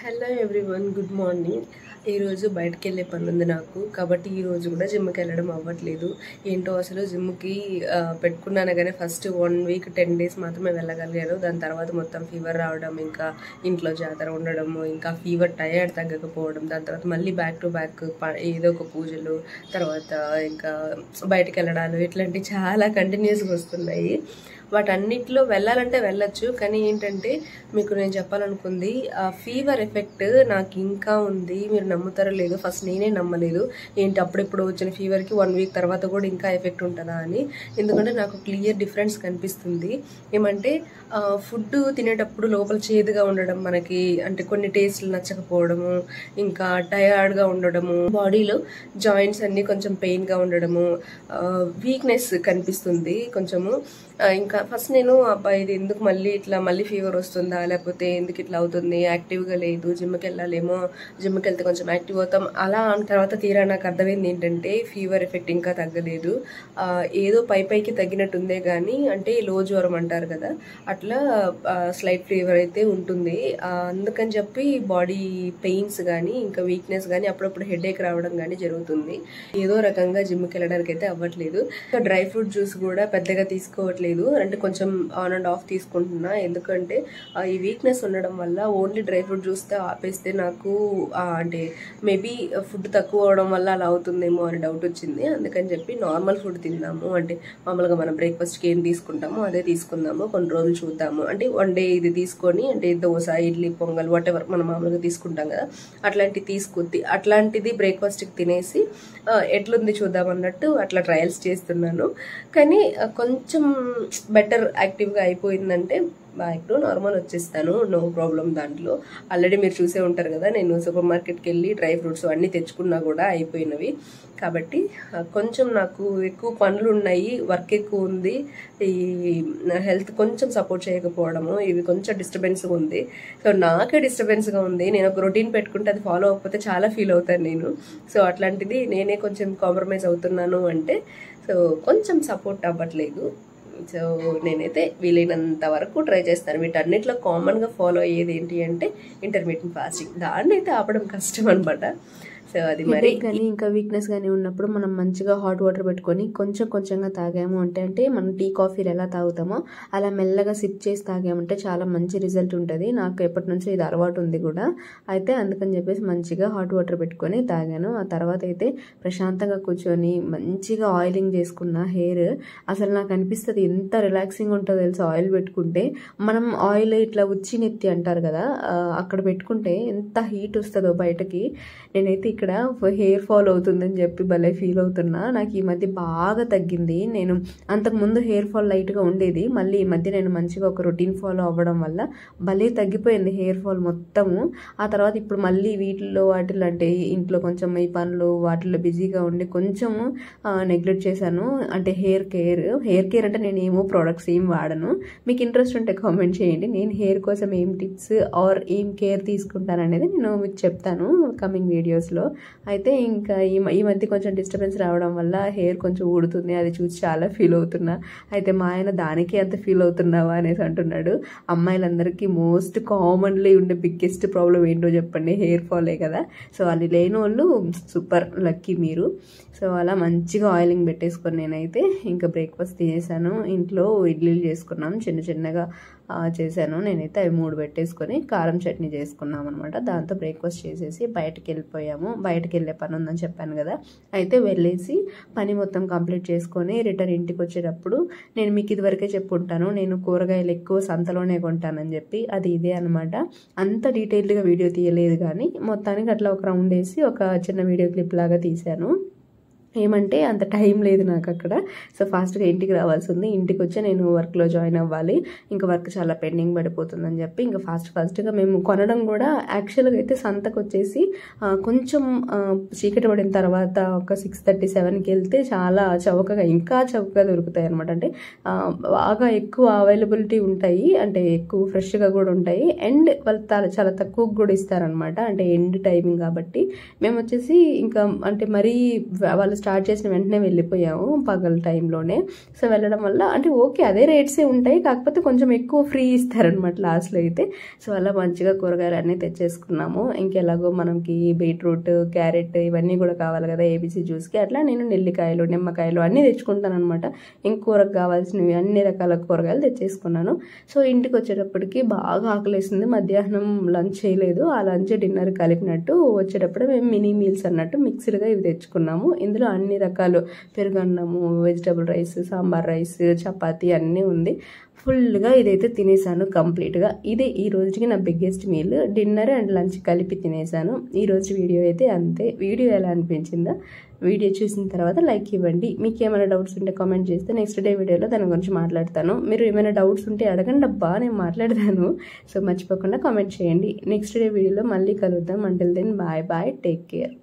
Hello everyone, good morning. ఈరోజు బయటకు వెళ్ళే పని ఉంది నాకు, కాబట్టి ఈరోజు కూడా జిమ్కి వెళ్ళడం అవ్వట్లేదు. ఏంటో అసలు జిమ్కి పెట్టుకున్నాను కానీ ఫస్ట్ 1 వీక్ 10 డేస్ మాత్రమే వెళ్ళగలిగాను. దాని తర్వాత మొత్తం ఫీవర్ రావడం, ఇంకా ఇంట్లో జాతర ఉండడము, ఇంకా ఫీవర్ టైర్డ్ తగ్గకపోవడం, దాని తర్వాత మళ్ళీ బ్యాక్ టు బ్యాక్ ఏదో ఒక పూజలు, తర్వాత ఇంకా బయటకు వెళ్ళడాలు, ఇట్లాంటివి చాలా కంటిన్యూస్గా వస్తున్నాయి. వాటన్నిటిలో వెళ్ళాలంటే వెళ్ళొచ్చు, కానీ ఏంటంటే మీకు నేను చెప్పాలనుకుంది, ఆ ఫీవర్ ఎఫెక్ట్ నాకు ఇంకా ఉంది. మీరు నమ్ముతారో లేదో, ఫస్ట్ నేనే నమ్మలేదు. ఏంటి అప్పుడెప్పుడు వచ్చిన ఫీవర్కి 1 వీక్ తర్వాత కూడా ఇంకా ఎఫెక్ట్ ఉంటుందా అని. ఎందుకంటే నాకు క్లియర్ డిఫరెన్స్ కనిపిస్తుంది. ఏమంటే ఫుడ్ తినేటప్పుడు లోపల చేదుగా ఉండడం, మనకి అంటే కొన్ని టేస్ట్లు నచ్చకపోవడము, ఇంకా టయర్డ్గా ఉండడము, బాడీలో జాయింట్స్ అన్నీ కొంచెం పెయిన్గా ఉండడము, వీక్నెస్ కనిపిస్తుంది కొంచెము. ఇంకా ఫస్ట్ నేను అబ్బాయి ఇది ఎందుకు మళ్ళీ ఫీవర్ వస్తుందా, లేకపోతే ఎందుకు ఇట్లా అవుతుంది, యాక్టివ్గా లేదు, జిమ్కి వెళ్ళాలేమో, జిమ్కి వెళ్తే కొంచెం యాక్టివ్ అవుతాం అలా అన్న తర్వాత తీరా నాకు అర్థమైంది ఏంటంటే ఫీవర్ ఎఫెక్ట్ ఇంకా తగ్గలేదు. ఏదో పైకి తగ్గినట్టుందే కానీ, అంటే లో జ్వరం అంటారు కదా, అట్లా స్లైట్ ఫీవర్ అయితే ఉంటుంది. అందుకని చెప్పి బాడీ పెయిన్స్ కానీ, ఇంకా వీక్నెస్ కానీ, అప్పుడప్పుడు హెడేక్ రావడం కానీ జరుగుతుంది. ఏదో రకంగా జిమ్కి వెళ్ళడానికి అయితే అవ్వట్లేదు. డ్రై ఫ్రూట్ జ్యూస్ కూడా పెద్దగా తీసుకోవట్లేదు, అంటే కొంచెం ఆన్ అండ్ ఆఫ్ తీసుకుంటున్నా. ఎందుకంటే ఈ వీక్నెస్ ఉండడం వల్ల ఓన్లీ డ్రై ఫ్రూట్ జ్యూస్తో ఆపేస్తే నాకు అంటే మేబీ ఫుడ్ తక్కువ అవడం వల్ల అలా అవుతుందేమో అని డౌట్ వచ్చింది. అందుకని చెప్పి నార్మల్ ఫుడ్ తిందాము, అంటే మామూలుగా మనం బ్రేక్ఫాస్ట్కి ఏం తీసుకుంటామో అదే తీసుకుందాము, కొన్ని రోజులు చూద్దాము. అంటే 1 డే ఇది తీసుకొని, అంటే దోశ, ఇడ్లీ, పొంగల్, వాట్ ఎవర్ మనం మామూలుగా తీసుకుంటాం కదా, అట్లాంటిది బ్రేక్ఫాస్ట్కి తినేసి ఎట్లుంది చూద్దాం అన్నట్టు అట్లా ట్రయల్స్ చేస్తున్నాను. కానీ కొంచెం బెటర్ యాక్టివ్గా అయిపోయిందంటే బ్యాక్ టు నార్మల్ వచ్చేస్తాను, నో ప్రాబ్లం. దాంట్లో ఆల్రెడీ మీరు చూసే ఉంటారు కదా, నేను సూపర్ మార్కెట్కి వెళ్ళి డ్రై ఫ్రూట్స్ అన్నీ తెచ్చుకున్నా కూడా అయిపోయినవి. కాబట్టి కొంచెం నాకు ఎక్కువ పనులు ఉన్నాయి, వర్క్ ఎక్కువ ఉంది, ఈ హెల్త్ కొంచెం సపోర్ట్ చేయకపోవడము, ఇవి కొంచెం డిస్టర్బెన్స్గా ఉంది. సో నాకే డిస్టర్బెన్స్గా ఉంది. నేను ఒక రొటీన్ పెట్టుకుంటే అది ఫాలో అవ్వకపోతే చాలా ఫీల్ అవుతాను నేను. సో అట్లాంటిది నేనే కొంచెం కాంప్రమైజ్ అవుతున్నాను అంటే, సో కొంచెం సపోర్ట్ అవ్వట్లేదు. సో నేనైతే వీలైనంత వరకు ట్రై చేస్తాను. వీటన్నిటిలో కామన్గా ఫాలో అయ్యేది ఏంటి అంటే ఇంటర్మీడియట్ ఫాస్టింగ్. దాన్ని అయితే ఆపడం కష్టం అనమాట. సో అది మరి కానీ ఇంకా వీక్నెస్ కానీ ఉన్నప్పుడు మనం మంచిగా హాట్ వాటర్ పెట్టుకొని కొంచెంగా తాగాము అంటే మనం టీ కాఫీలు ఎలా తాగుతామో అలా మెల్లగా సిప్ చేసి తాగామంటే చాలా మంచి రిజల్ట్ ఉంటుంది. నాకు ఎప్పటి నుంచో ఇది అలవాటు ఉంది కూడా. అయితే అందుకని చెప్పేసి మంచిగా హాట్ వాటర్ పెట్టుకొని తాగాను. ఆ తర్వాత అయితే ప్రశాంతంగా కూర్చొని మంచిగా ఆయిలింగ్ చేసుకున్న హెయిర్. అసలు నాకు అనిపిస్తుంది ఎంత రిలాక్సింగ్ ఉంటుందో తెలుసు ఆయిల్ పెట్టుకుంటే. మనం ఆయిల్ ఇట్లా ఉచ్చి నెత్తి అంటారు కదా, అక్కడ పెట్టుకుంటే ఎంత హీట్ వస్తుందో బయటకి. నేనైతే ఇక్కడ హెయిర్ ఫాల్ అవుతుందని చెప్పి భలే ఫీల్ అవుతున్నా. నాకు ఈ మధ్య బాగా తగ్గింది. నేను అంతకుముందు హెయిర్ ఫాల్ లైట్గా ఉండేది, మళ్ళీ ఈ మధ్య నేను మంచిగా ఒక రొటీన్ ఫాలో అవ్వడం వల్ల భలే తగ్గిపోయింది హెయిర్ ఫాల్ మొత్తము. ఆ తర్వాత ఇప్పుడు మళ్ళీ వాటిల్లో అంటే ఇంట్లో కొంచెం ఈ పనులు వాటిల్లో బిజీగా ఉండి కొంచెము నెగ్లెక్ట్ చేశాను. అంటే హెయిర్ కేర్ అంటే నేను ఏమో ప్రోడక్ట్స్ ఏం వాడను. మీకు ఇంట్రెస్ట్ ఉంటే కామెంట్ చేయండి, నేను హెయిర్ కోసం ఏం టిప్స్ ఆర్ ఏం కేర్ తీసుకుంటాను అనేది నేను మీకు చెప్తాను కమింగ్ వీడియోస్లో. అయితే ఇంకా ఈ మధ్య కొంచెం డిస్టర్బెన్స్ రావడం వల్ల హెయిర్ కొంచెం ఊడుతుంది, అది చూసి చాలా ఫీల్ అవుతున్నా. అయితే మా ఆయన దానికే అంత ఫీల్ అవుతున్నావా అనేసి అంటున్నాడు. అమ్మాయిలందరికీ మోస్ట్ కామన్లీ ఉండే బిగ్గెస్ట్ ప్రాబ్లం ఏంటో చెప్పండి, హెయిర్ ఫాలే కదా. సో అది లేని వాళ్ళు సూపర్ లక్కీ మీరు. సో అలా మంచిగా ఆయిలింగ్ పెట్టేసుకొని నేనైతే ఇంకా బ్రేక్ఫాస్ట్ తినేసాను. ఇంట్లో ఇడ్లీలు చేసుకున్నాం, చిన్నగా చేశాను. నేనైతే అవి 3 పెట్టేసుకొని కారం చట్నీ చేసుకున్నాం అనమాట. దాంతో బ్రేక్ఫాస్ట్ చేసేసి బయటకు వెళ్ళిపోయాము. బయటకు వెళ్ళే పని ఉందని చెప్పాను కదా, అయితే వెళ్ళేసి పని మొత్తం కంప్లీట్ చేసుకొని రిటర్న్ ఇంటికి వచ్చేటప్పుడు నేను మీకు ఇదివరకే చెప్పుంటాను, నేను కూరగాయలు ఎక్కువ సంతలోనే కొంటానని చెప్పి. అది ఇదే అనమాట. అంత డీటెయిల్డ్గా వీడియో తీయలేదు కానీ మొత్తానికి అట్లా ఒక రౌండ్ వేసి ఒక చిన్న వీడియో క్లిప్ లాగా తీశాను. ఏమంటే అంత టైం లేదు నాకు అక్కడ. సో ఫాస్ట్గా ఇంటికి రావాల్సి ఉంది. ఇంటికి వచ్చి నేను వర్క్లో జాయిన్ అవ్వాలి, ఇంకా వర్క్ చాలా పెండింగ్ పడిపోతుందని చెప్పి ఇంకా ఫాస్ట్గా మేము కొనడం కూడా యాక్చువల్గా అయితే సంతకు వచ్చేసి కొంచెం చీకటి పడిన తర్వాత ఒక 6:37కి వెళ్తే చాలా ఇంకా చౌకగా దొరుకుతాయి అనమాట. అంటే బాగా ఎక్కువ అవైలబిలిటీ ఉంటాయి, అంటే ఎక్కువ ఫ్రెష్గా కూడా ఉంటాయి, అండ్ వాళ్ళు చాలా తక్కువ కూడా ఇస్తారనమాట. అంటే ఎండ్ టైమింగ్ కాబట్టి మేము వచ్చేసి ఇంకా అంటే మరీ వాళ్ళు స్టార్ట్ చేసిన వెంటనే వెళ్ళిపోయాము పగల టైంలోనే. సో వెళ్ళడం వల్ల అంటే ఓకే అదే రేట్సే ఉంటాయి, కాకపోతే కొంచెం ఎక్కువ ఫ్రీ ఇస్తారనమాట లాస్ట్లో అయితే. సో అలా మంచిగా కూరగాయలు అన్నీ తెచ్చేసుకున్నాము. ఇంకెలాగో మనకి బీట్రూట్, క్యారెట్ ఇవన్నీ కూడా కావాలి కదా ఏబీసీ జ్యూస్కి. అట్లా నేను నెల్లికాయలు, నిమ్మకాయలు అన్నీ తెచ్చుకుంటాను అనమాట. కూరకు కావాల్సినవి అన్ని రకాల కూరగాయలు తెచ్చేసుకున్నాను. సో ఇంటికి వచ్చేటప్పటికి బాగా ఆకలేసింది. మధ్యాహ్నం లంచ్ చేయలేదు, ఆ లంచ్ డిన్నర్ కలిపినట్టు వచ్చేటప్పుడు మేము మినీ మీల్స్ అన్నట్టు మిక్స్డ్గా ఇవి తెచ్చుకున్నాము. ఇందులో అన్ని రకాలు పెరుగన్నము, vegetable rice, sambar rice, chapati అన్నీ ఉంది. ఫుల్గా ఇదైతే తినేసాను కంప్లీట్గా. ఇదే ఈ రోజుకి నా biggest meal. Dinner and lunch కలిపి తినేసాను. ఈరోజు వీడియో అయితే అంతే. వీడియో ఎలా అనిపించిందో వీడియో చూసిన తర్వాత లైక్ ఇవ్వండి. మీకు ఏమైనా డౌట్స్ ఉంటే కామెంట్ చేస్తే నెక్స్ట్ డే వీడియోలో దాని గురించి మాట్లాడతాను. మీరు ఏమైనా డౌట్స్ ఉంటే అడగండి అబ్బా, నేను మాట్లాడతాను. సో మర్చిపోకుండా కామెంట్ చేయండి. నెక్స్ట్ డే వీడియోలో మళ్ళీ కలుద్దాం. Until then bye bye, take care.